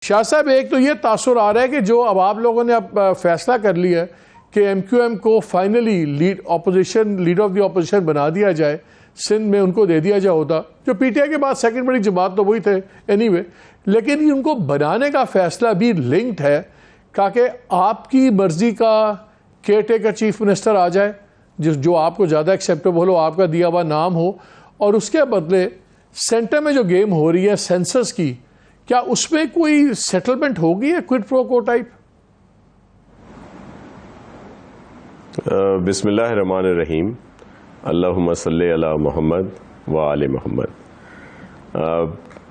شاہ صاحب ایک تو یہ تاثر آ رہا ہے کہ جو اب آپ لوگوں نے اب فیصلہ کر لیا ہے کہ ایم کیو ایم کو finally leader of the opposition بنا دیا جائے، سندھ میں ان کو دے دیا جائے ہوتا، جو پی ٹی آئی کے بعد سیکنڈ بڑی جماعت تو وہی تھے اینی وے، لیکن ان کو بنانے کا فیصلہ بھی لنکڈ ہے تاکہ آپ کی مرضی کا کیئر ٹیکر چیف منسٹر آ جائے جو آپ کو زیادہ ایکسیپٹیبل ہو، آپ کا دیا ہوا نام ہو، اور اس کے بدلے سینٹر میں جو گیم ہو رہی ہے سینسس کی، کیا اس میں کوئی سیٹلمنٹ ہوگی ہے کوئڈ پرو کو ٹائپ؟ بسم اللہ الرحمن الرحیم، اللہم صلی علی محمد وآل محمد۔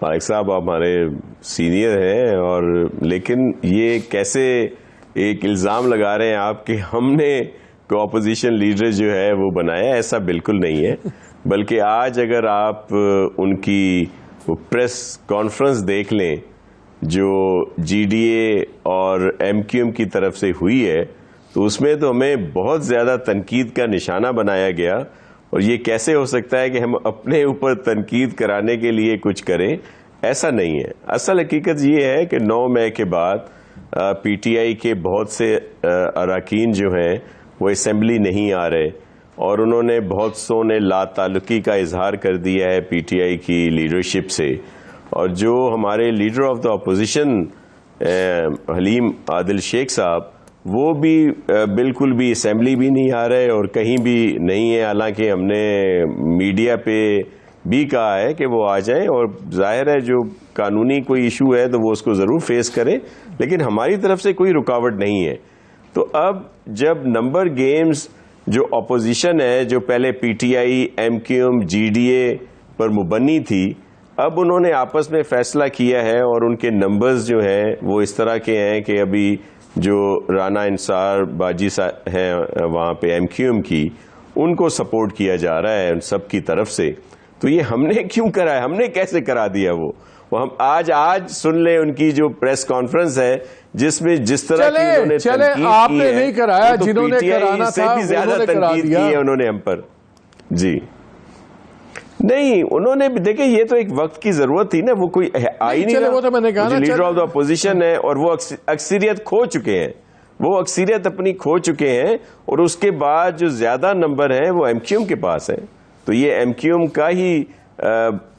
مالک صاحب آپ ہمارے سینئر ہیں، اور لیکن یہ کیسے ایک الزام لگا رہے ہیں آپ کہ ہم نے کو اپوزیشن لیڈر جو ہے وہ بنایا، ایسا بالکل نہیں ہے۔ بلکہ آج اگر آپ ان کی پریس کانفرنس دیکھ لیں جو جی ڈی اے اور ایم کیو ایم کی طرف سے ہوئی ہے، تو اس میں تو ہمیں بہت زیادہ تنقید کا نشانہ بنایا گیا، اور یہ کیسے ہو سکتا ہے کہ ہم اپنے اوپر تنقید کرانے کے لیے کچھ کریں؟ ایسا نہیں ہے۔ اصل حقیقت یہ ہے کہ 9 مئی کے بعد پی ٹی آئی کے بہت سے اراکین جو ہیں وہ اسمبلی نہیں آ رہے، اور انہوں نے بہت سو نے لا تعلقی کا اظہار کر دیا ہے پی ٹی آئی کی لیڈرشپ سے، اور جو ہمارے leader of the opposition Haleem Adil Sheikh صاحب، وہ بھی بالکل بھی اسمبلی بھی نہیں آ رہے اور کہیں بھی نہیں ہے، حالانکہ ہم نے میڈیا پہ بھی کہا ہے کہ وہ آ جائیں، اور ظاہر ہے جو قانونی کوئی ایشو ہے تو وہ اس کو ضرور فیس کریں، لیکن ہماری طرف سے کوئی رکاوٹ نہیں ہے۔ تو اب جب نمبر گیمز جو اپوزیشن ہے، جو پہلے P T I, M Q M, G D A پر مبنی تھی، اب انہوں نے آپس میں فیصلہ کیا ہے، اور ان کے نمبرز جو ہیں وہ اس طرح کے ہیں کہ ابھی جو رانا انصار باجی ہیں وہاں پہ ایم کیو ایم کی، ان کو سپورٹ کیا جا رہا ہے ان سب کی طرف سے۔ تو یہ ہم نے کیوں کرا ہے؟ ہم نے کیسے کرا دیا وہ ہم آج سن لیں ان کی جو پریس کانفرنس ہے، جس میں جس طرح کی انہوں نے تنقید آپ کی نے ہے، نہیں کرایا، تو جنہوں نے کرانا سے تھا بھی زیادہ تنقید کی ہے انہوں نے ہم پر۔ جی نہیں، انہوں نے بھی دیکھیں، یہ تو ایک وقت کی ضرورت تھی نا، وہ کوئی آئی نہیں وہ تو میں نے کہا نا، لیڈر آف دا اپوزیشن ہے، اور وہ اکثریت کھو چکے ہیں، وہ اکثریت اپنی کھو چکے ہیں، اور اس کے بعد جو زیادہ نمبر ہیں وہ ایم کیو ایم کے پاس ہیں۔ تو یہ ایم کیو ایم کا ہی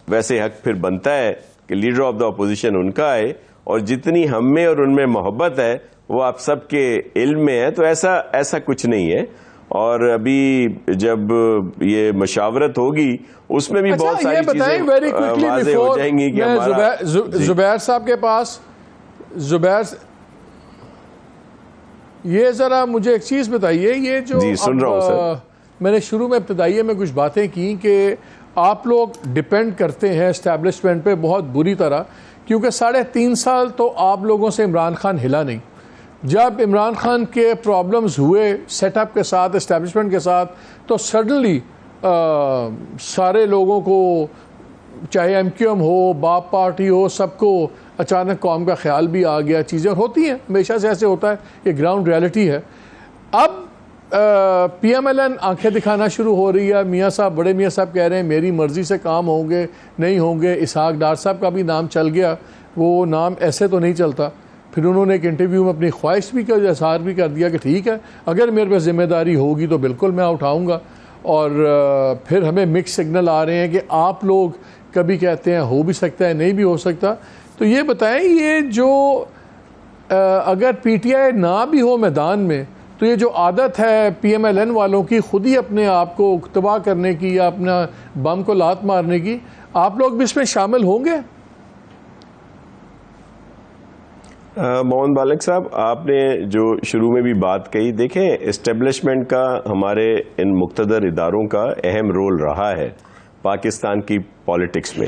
ویسے حق پھر بنتا ہے کہ لیڈر آف دا اپوزیشن ان کا ہے، اور جتنی ہم میں اور ان میں محبت ہے وہ آپ سب کے علم میں ہے۔ تو ایسا کچھ نہیں ہے، اور ابھی جب یہ مشاورت ہوگی اس میں بھی بہت ساری چیزیں واضح ہو جائیں گی کہ ہمارا زبیر صاحب کے پاس یہ ذرا مجھے ایک چیز بتائیے، یہ جو سن رہا ہوں سر، میں نے شروع میں ابتدائیے میں کچھ باتیں کی کہ آپ لوگ ڈیپینڈ کرتے ہیں اسٹیبلشمنٹ پہ بہت بری طرح، کیونکہ 3.5 سال تو آپ لوگوں سے عمران خان ہلا نہیں۔ جب عمران خان کے پرابلمز ہوئے سیٹ اپ کے ساتھ، اسٹیبلشمنٹ کے ساتھ، تو سڈنلی سارے لوگوں کو، چاہے ایم کیو ایم ہو، باپ پارٹی ہو، سب کو اچانک قوم کا خیال بھی آ گیا۔ چیزیں ہوتی ہیں، ہمیشہ سے ایسے ہوتا ہے، یہ گراؤنڈ ریالٹی ہے۔ اب پی ایم ایل این آنکھیں دکھانا شروع ہو رہی ہے، میاں صاحب، بڑے میاں صاحب کہہ رہے ہیں میری مرضی سے کام ہوں گے نہیں ہوں گے۔ اسحاق ڈار صاحب کا بھی نام چل گیا، وہ نام ایسے تو نہیں چلتا۔ پھر انہوں نے ایک انٹرویو میں اپنی خواہش بھی کر اظہار بھی کر دیا کہ ٹھیک ہے، اگر میرے پہ ذمہ داری ہوگی تو بالکل میں اٹھاؤں گا۔ اور پھر ہمیں مکس سگنل آ رہے ہیں کہ آپ لوگ کبھی کہتے ہیں ہو بھی سکتا ہے، نہیں بھی ہو سکتا۔ تو یہ بتائیں، یہ جو اگر پی ٹی آئی نہ بھی ہو میدان میں، تو یہ جو عادت ہے پی ایم ایل این والوں کی خود ہی اپنے آپ کو تباہ کرنے کی یا اپنا بم کو لات مارنے کی، آپ لوگ بھی اس میں شامل ہوں گے؟ موہن بالک صاحب، آپ نے جو شروع میں بھی بات کہی، دیکھیں اسٹیبلشمنٹ کا ہمارے ان مقتدر اداروں کا اہم رول رہا ہے پاکستان کی پالیٹکس میں،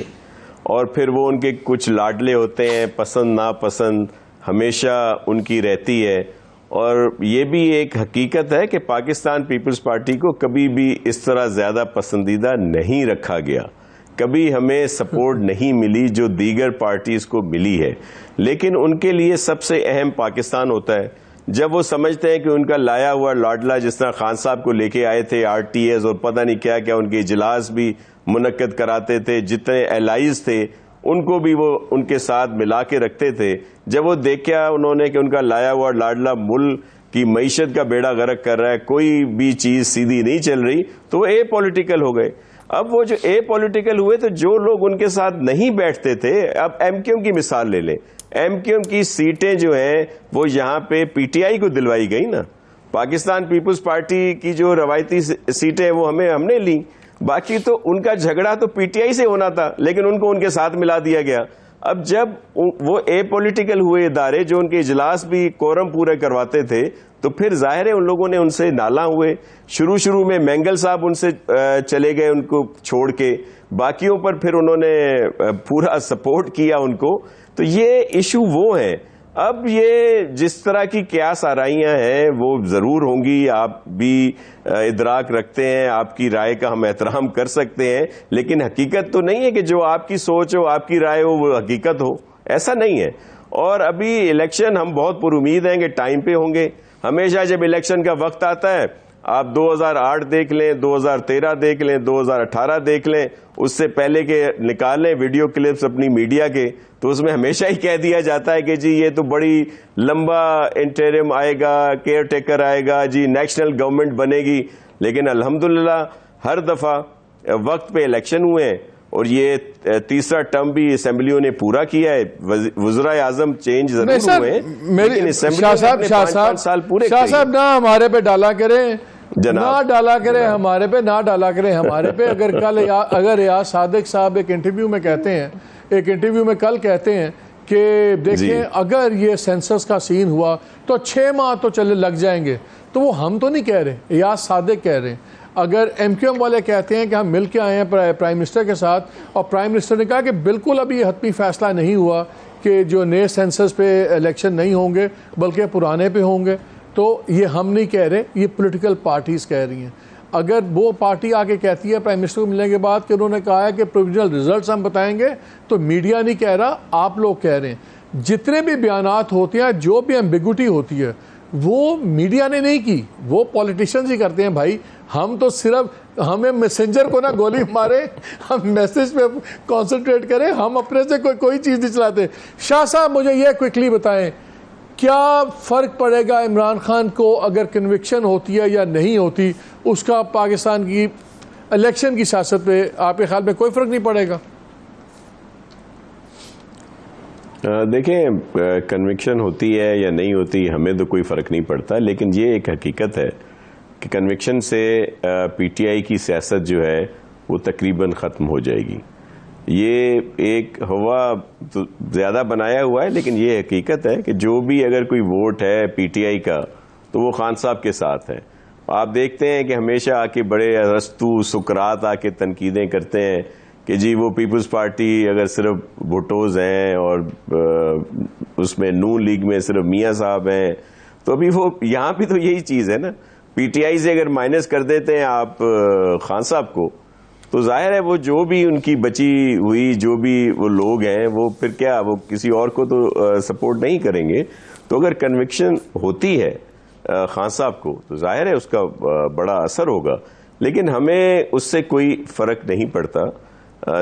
اور پھر وہ ان کے کچھ لاڈلے ہوتے ہیں، پسند ناپسند ہمیشہ ان کی رہتی ہے۔ اور یہ بھی ایک حقیقت ہے کہ پاکستان پیپلز پارٹی کو کبھی بھی اس طرح زیادہ پسندیدہ نہیں رکھا گیا، کبھی ہمیں سپورٹ نہیں ملی جو دیگر پارٹیز کو ملی ہے، لیکن ان کے لیے سب سے اہم پاکستان ہوتا ہے۔ جب وہ سمجھتے ہیں کہ ان کا لایا ہوا لاڈلا، جس طرح خان صاحب کو لے کے آئے تھے آر ٹی ایز اور پتہ نہیں کیا کیا، ان کے اجلاس بھی منعقد کراتے تھے، جتنے الائز تھے ان کو بھی وہ ان کے ساتھ ملا کے رکھتے تھے. جب وہ دیکھا انہوں نے کہ ان کا لایا ہوا لاڈلا ملک کی معیشت کا بیڑا غرق کر رہا ہے, کوئی بھی چیز سیدھی نہیں چل رہی, تو وہ اے پولیٹیکل ہو گئے. اب وہ جو اے پولیٹیکل ہوئے تو جو لوگ ان کے ساتھ نہیں بیٹھتے تھے, اب ایم کیو ایم کی مثال لے لیں. ایم کیو ایم کی سیٹیں جو ہیں وہ یہاں پہ پی ٹی آئی کو دلوائی گئی نا. پاکستان پیپلز پارٹی کی جو روایتی سیٹیں وہ ہم نے لی, باقی تو ان کا جھگڑا تو پی ٹی آئی سے ہونا تھا, لیکن ان کو ان کے ساتھ ملا دیا گیا. اب جب وہ اے پولیٹیکل ہوئے ادارے جو ان کے اجلاس بھی کورم پورے کرواتے تھے, تو پھر ظاہر ہے ان لوگوں نے ان سے نالاں ہوئے. شروع میں مینگل صاحب ان سے چلے گئے ان کو چھوڑ کے, باقیوں پر پھر انہوں نے پورا سپورٹ کیا ان کو. تو یہ ایشو وہ ہے. اب یہ جس طرح کی قیاس آرائیاں ہیں وہ ضرور ہوں گی, آپ بھی ادراک رکھتے ہیں, آپ کی رائے کا ہم احترام کر سکتے ہیں, لیکن حقیقت تو نہیں ہے کہ جو آپ کی سوچ ہو, آپ کی رائے ہو, وہ حقیقت ہو. ایسا نہیں ہے. اور ابھی الیکشن ہم بہت پر امید ہیں کہ ٹائم پہ ہوں گے. ہمیشہ جب الیکشن کا وقت آتا ہے, آپ 2008 دیکھ لیں, 2013 دیکھ لیں, 2018 دیکھ لیں, اس سے پہلے کے نکالیں ویڈیو کلپس اپنی میڈیا کے, تو اس میں ہمیشہ ہی کہہ دیا جاتا ہے کہ جی یہ تو بڑی لمبا انٹرم آئے گا, کیئر ٹیکر آئے گا, جی نیشنل گورنمنٹ بنے گی. لیکن الحمدللہ ہر دفعہ وقت پہ الیکشن ہوئے ہیں, اور یہ تیسرا ٹرم بھی اسمبلیوں نے پورا کیا ہے. وزرائے اعظم چینج ضرور ہوئے ہیں, لیکن اسمبلیوں نے اپنے 5 سال پورے شاہ صاحب نہ ہمارے پہ ڈالا کریں, جناب نہ ڈالا کریں ہمارے پہ, نہ ڈالا کریں ہمارے پہ. اگر ریاض صادق صاحب ایک انٹرویو میں کہتے ہیں کہ دیکھیں اگر یہ سینسس کا سین ہوا تو 6 ماہ تو چلے لگ جائیں گے, تو وہ ہم تو نہیں کہہ رہے, ریاض صادق کہہ رہے ہیں. اگر ایم کیو ایم والے کہتے ہیں کہ ہم مل کے آئے ہیں پرائم منسٹر کے ساتھ, اور پرائم منسٹر نے کہا کہ بالکل ابھی یہ حتمی فیصلہ نہیں ہوا کہ جو نئے سینسس پہ الیکشن نہیں ہوں گے بلکہ پرانے پہ ہوں گے, تو یہ ہم نہیں کہہ رہے, یہ پولیٹیکل پارٹیز کہہ رہی ہیں. اگر وہ پارٹی آ کے کہتی ہے پرائم منسٹر کو ملنے کے بعد کہ انہوں نے کہا ہے کہ پروویژنل ریزلٹس ہم بتائیں گے, تو میڈیا نہیں کہہ رہا, آپ لوگ کہہ رہے ہیں. جتنے بھی بیانات ہوتے ہیں, جو بھی ایمبیگوٹی ہوتی ہے, وہ میڈیا نے نہیں کی, وہ پولیٹیشنز ہی کرتے ہیں بھائی. ہم تو صرف ہمیں میسنجر کو نہ گولی مارے, ہم میسج پہ کانسنٹریٹ کریں, ہم اپنے سے کوئی چیز نہیں چلاتے. شاہ صاحب مجھے یہ کوئکلی بتائیں, کیا فرق پڑے گا عمران خان کو اگر کنوکشن ہوتی ہے یا نہیں ہوتی, اس کا پاکستان کی الیکشن کی سیاست پہ آپ کے خیال میں کوئی فرق نہیں پڑے گا؟ دیکھیں, کنوکشن ہوتی ہے یا نہیں ہوتی ہمیں تو کوئی فرق نہیں پڑتا, لیکن یہ ایک حقیقت ہے کہ کنوکشن سے پی ٹی آئی کی سیاست جو ہے وہ تقریباً ختم ہو جائے گی. یہ ایک ہوا تو زیادہ بنایا ہوا ہے, لیکن یہ حقیقت ہے کہ جو بھی اگر کوئی ووٹ ہے پی ٹی آئی کا تو وہ خان صاحب کے ساتھ ہے. آپ دیکھتے ہیں کہ ہمیشہ آ کے بڑے ارسطو سقراط آ کے تنقیدیں کرتے ہیں کہ جی وہ پیپلز پارٹی اگر صرف بھٹوز ہیں اور اس میں نون لیگ میں صرف میاں صاحب ہیں, تو ابھی وہ یہاں بھی تو یہی چیز ہے نا. پی ٹی آئی سے اگر مائنس کر دیتے ہیں آپ خان صاحب کو, تو ظاہر ہے وہ جو بھی ان کی بچی ہوئی جو بھی وہ لوگ ہیں وہ پھر کیا وہ کسی اور کو تو سپورٹ نہیں کریں گے. تو اگر کنوکشن ہوتی ہے خان صاحب کو تو ظاہر ہے اس کا بڑا اثر ہوگا, لیکن ہمیں اس سے کوئی فرق نہیں پڑتا.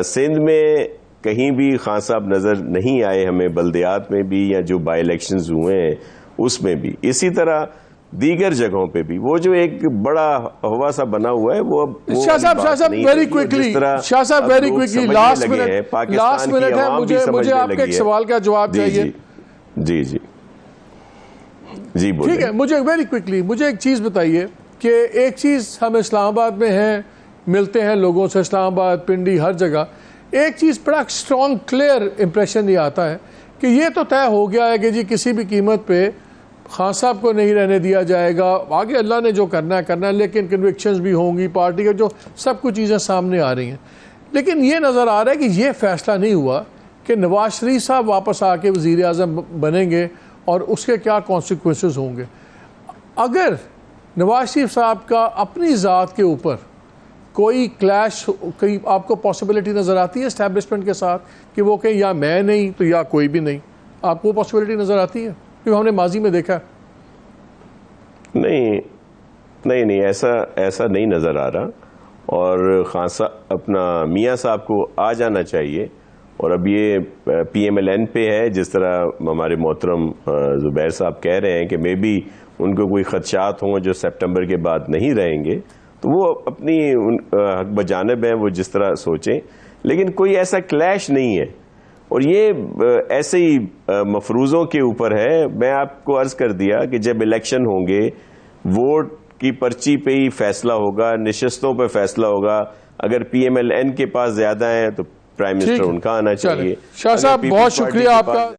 سندھ میں کہیں بھی خان صاحب نظر نہیں آئے ہمیں, بلدیات میں بھی یا جو بائی الیکشنز ہوئے ہیں اس میں بھی, اسی طرح دیگر جگہوں پہ بھی. وہ جو ایک بڑا ہوا سا بنا ہوا ہے وہ شاہ صاحب ویری کوئکلی, شاہ صاحب ویری کوئکلی, لاسٹ منٹ ہے, مجھے آپ کے ایک سوال کا جواب چاہیے. جی جی جی بولیں. ٹھیک ہے, مجھے ویری کوئکلی مجھے ایک چیز بتائیے کہ ایک چیز ہم اسلام آباد میں ہیں, ملتے ہیں لوگوں سے, اسلام آباد, پنڈی, ہر جگہ ایک چیز بڑا اسٹرانگ کلیئر امپریشن یہ آتا ہے کہ یہ تو طے ہو گیا ہے کہ جی کسی بھی قیمت پہ خان صاحب کو نہیں رہنے دیا جائے گا, آگے اللہ نے جو کرنا ہے, لیکن کنوکشنز بھی ہوں گی, پارٹی کے جو سب کچھ چیزیں سامنے آ رہی ہیں. لیکن یہ نظر آ رہا ہے کہ یہ فیصلہ نہیں ہوا کہ نواز شریف صاحب واپس آ کے وزیر اعظم بنیں گے اور اس کے کیا کانسیکوینسز ہوں گے. اگر نواز شریف صاحب کا اپنی ذات کے اوپر کوئی کلیش, کوئی آپ کو پاسبلٹی نظر آتی ہے اسٹیبلشمنٹ کے ساتھ کہ وہ کہیں یا میں نہیں تو یا کوئی بھی نہیں, آپ کو پاسبلٹی نظر آتی ہے؟ کیونکہ ہم نے ماضی میں دیکھا. نہیں ایسا نہیں نظر آ رہا, اور خان صاحب اپنا میاں صاحب کو آ جانا چاہیے اور اب یہ PMLN پہ ہے. جس طرح ہمارے محترم زبیر صاحب کہہ رہے ہیں کہ مے بی ان کو کوئی خدشات ہوں جو سپٹمبر کے بعد نہیں رہیں گے, تو وہ اپنی حق بجانب ہیں, وہ جس طرح سوچیں, لیکن کوئی ایسا کلیش نہیں ہے. اور یہ ایسے ہی مفروضوں کے اوپر ہے. میں آپ کو عرض کر دیا کہ جب الیکشن ہوں گے, ووٹ کی پرچی پہ ہی فیصلہ ہوگا, نشستوں پہ فیصلہ ہوگا. اگر PMLN کے پاس زیادہ ہیں تو پرائم منسٹر ان کا آنا چاہیے. شاہ صاحب بہت شکریہ آپ کا.